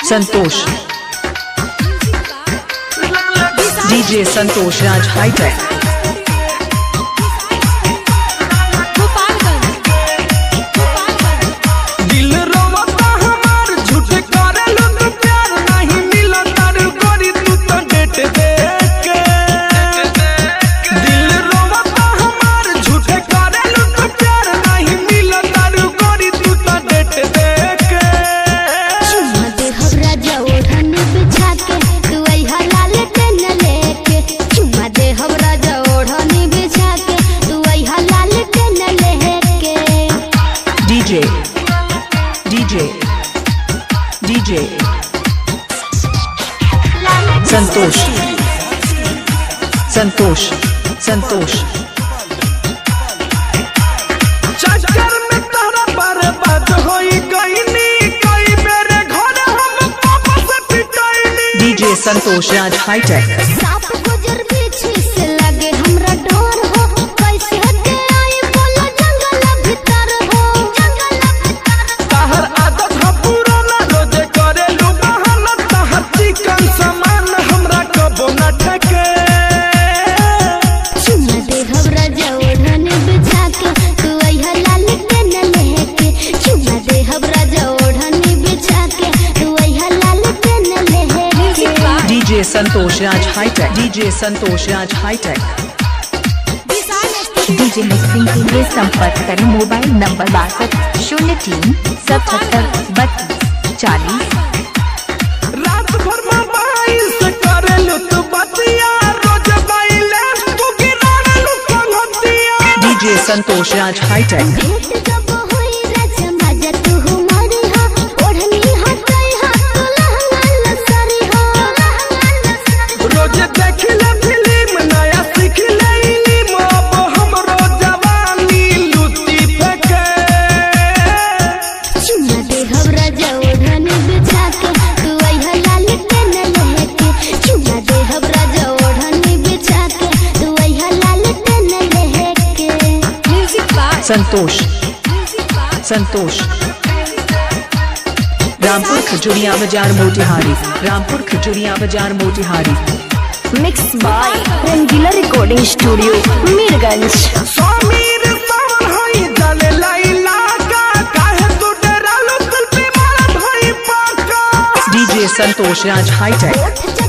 Santosh DJ Santosh राज hi tech DJ Santosh Santosh Santosh चक्कर में तारा बर्बाद होई गईनी कई मेरे घर हम पापा से पिटाईनी डीजे संतोष राज हाईटेक साप गुजर पीछे से लगे हमरा डर हो कैसे हटे आई बोलो जंगल भीतर हो ताहर आदत ह पुराना रोजे करेलू बहाना ताहर चिकन सामान हमरा कबो न ठके चुम्मा दे हमरा जौड़न बिछा के तू अइहा लाल के न लेके चुम्मा दे हमरा जौड़न बिछा के तू अइहा लाल के न लेके डीजे संतोष राज हाईटेक डीजे संतोष राज हाईटेक डीजे मिक्सिंग के लिए संपर्क करें मोबाइल नंबर 62 रात भर मोबाइल से करेलू तू बतिया रोज बाइले तू गिरालू संगतिया डीजे संतोष राज हाईटेक भेंट जब होई राजा मजा तू हमारी हा ओढ़नी हटाई हा तू लहंगा लसरी हा रोज देखले फिल्म नया सीखले इल्म अब हमरो जवानी लुटी फेंके चुम्मा दे हमरा जौड़न बिछा के तू अइहा लाल के न लेके चुम्मा दे हमरा जौड़न बिछा के तू अइहा लाल के न लेके संतोष संतोष रामपुर खजुरिया बाजार मोतिहारी रामपुर खजुरिया बाजार Motihari mix by Rangeela recording studio Mirganj Sameer Sawan हई जाने लाइला का काहे तू डरालू दिल पे मारा भाई पाका डीजे संतोष राज हाईटेक